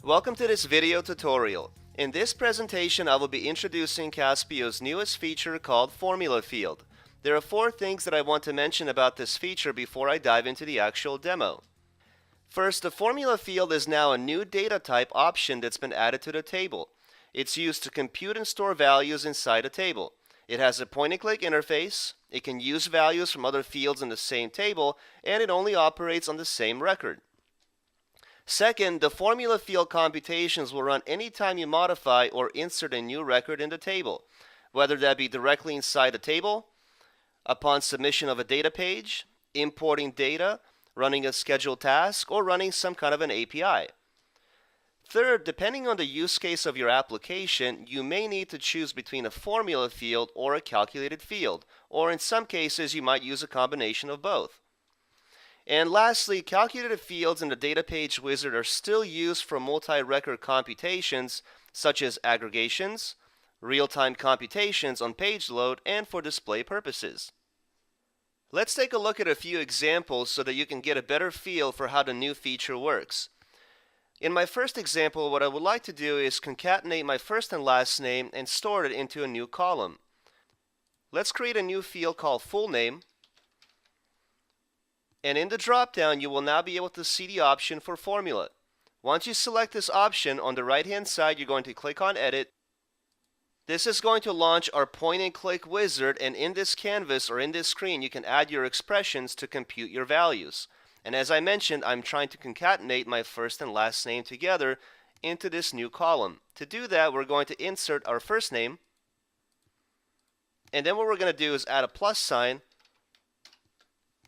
Welcome to this video tutorial. In this presentation, I will be introducing Caspio's newest feature called Formula Field. There are 4 things that I want to mention about this feature before I dive into the actual demo. First, the Formula Field is now a new data type option that's been added to the table. It's used to compute and store values inside a table. It has a point-and-click interface, it can use values from other fields in the same table, and it only operates on the same record. Second, the formula field computations will run anytime you modify or insert a new record in the table, whether that be directly inside the table, upon submission of a data page, importing data, running a scheduled task, or running some kind of an API. Third, depending on the use case of your application, you may need to choose between a formula field or a calculated field, or in some cases you might use a combination of both. And lastly, calculated fields in the data page wizard are still used for multi-record computations such as aggregations, real-time computations on page load, and for display purposes. Let's take a look at a few examples so that you can get a better feel for how the new feature works. In my first example, what I would like to do is concatenate my first and last name and store it into a new column. Let's create a new field called full name. And in the drop-down, you will now be able to see the option for formula. Once you select this option, on the right-hand side, you're going to click on Edit. This is going to launch our point-and-click wizard, and in this canvas or in this screen, you can add your expressions to compute your values. And as I mentioned, I'm trying to concatenate my first and last name together into this new column. To do that, we're going to insert our first name, and then what we're going to do is add a plus sign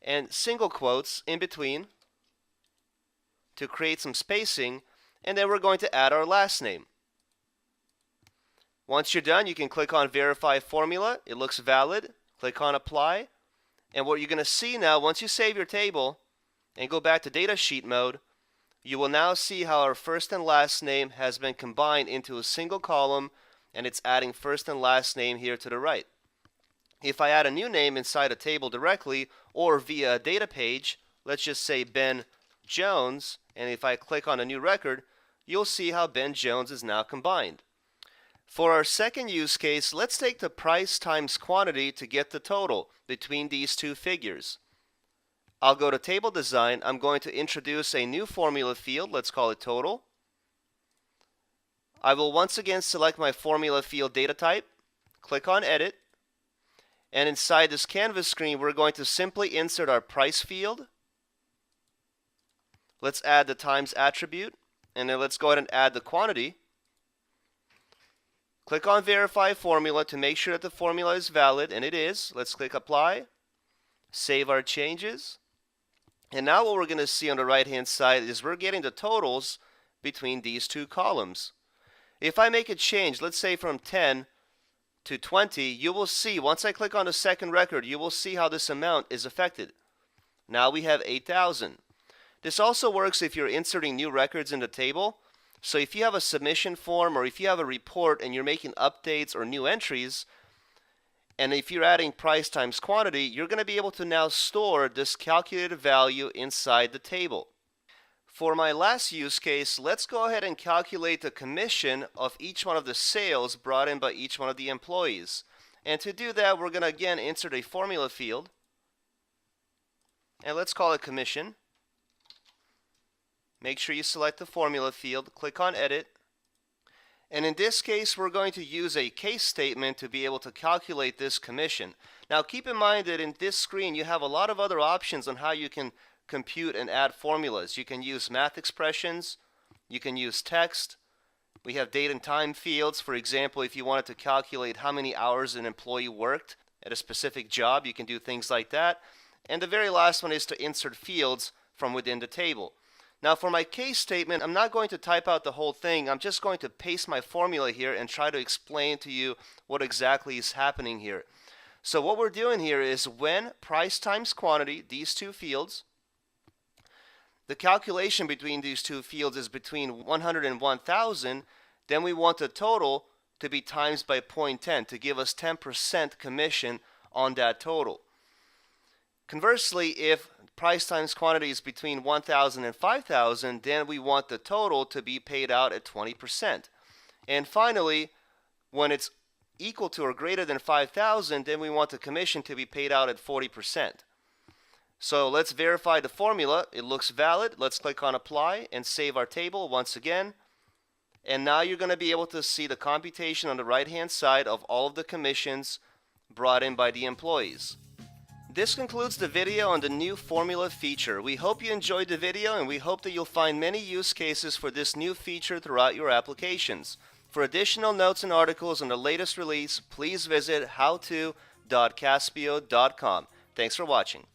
and single quotes in between to create some spacing, and then we're going to add our last name. Once you're done, you can click on Verify Formula. It looks valid. Click on Apply. And what you're going to see now, once you save your table and go back to datasheet mode, you will now see how our first and last name has been combined into a single column, and it's adding first and last name here to the right. If I add a new name inside a table directly or via a data page, let's just say Ben Jones, and if I click on a new record, you'll see how Ben Jones is now combined. For our second use case, let's take the price times quantity to get the total between these two figures. I'll go to Table Design. I'm going to introduce a new formula field. Let's call it Total. I will once again select my formula field data type, click on Edit, and inside this canvas screen, we're going to simply insert our price field. Let's add the times attribute, and then let's go ahead and add the quantity. Click on Verify Formula to make sure that the formula is valid, and it is. Let's click Apply, save our changes. And now what we're going to see on the right-hand side is we're getting the totals between these two columns. If I make a change, let's say from 10 to 20, you will see, once I click on the second record, you will see how this amount is affected. Now we have 8,000. This also works if you're inserting new records in the table. So if you have a submission form or if you have a report and you're making updates or new entries, and if you're adding price times quantity, you're going to be able to now store this calculated value inside the table. For my last use case, let's go ahead and calculate the commission of each one of the sales brought in by each one of the employees. And to do that, we're going to again insert a formula field. And let's call it commission. Make sure you select the formula field, click on Edit. And in this case, we're going to use a case statement to be able to calculate this commission. Now keep in mind that in this screen, you have a lot of other options on how you can compute and add formulas. You can use math expressions, you can use text, we have date and time fields. For example, if you wanted to calculate how many hours an employee worked at a specific job, you can do things like that. And the very last one is to insert fields from within the table. Now for my case statement, I'm not going to type out the whole thing. I'm just going to paste my formula here and try to explain to you what exactly is happening here. So what we're doing here is when price times quantity, these two fields, the calculation between these two fields is between 100 and 1,000, then we want the total to be times by 0.10 to give us 10% commission on that total. Conversely, if price times quantity is between 1,000 and 5,000, then we want the total to be paid out at 20%. And finally, when it's equal to or greater than 5,000, then we want the commission to be paid out at 40%. So let's verify the formula. It looks valid. Let's click on apply and save our table once again. And now you're going to be able to see the computation on the right hand side of all of the commissions brought in by the employees. This concludes the video on the new formula feature. We hope you enjoyed the video, and we hope that you'll find many use cases for this new feature throughout your applications. For additional notes and articles on the latest release, please visit howto.caspio.com. Thanks for watching.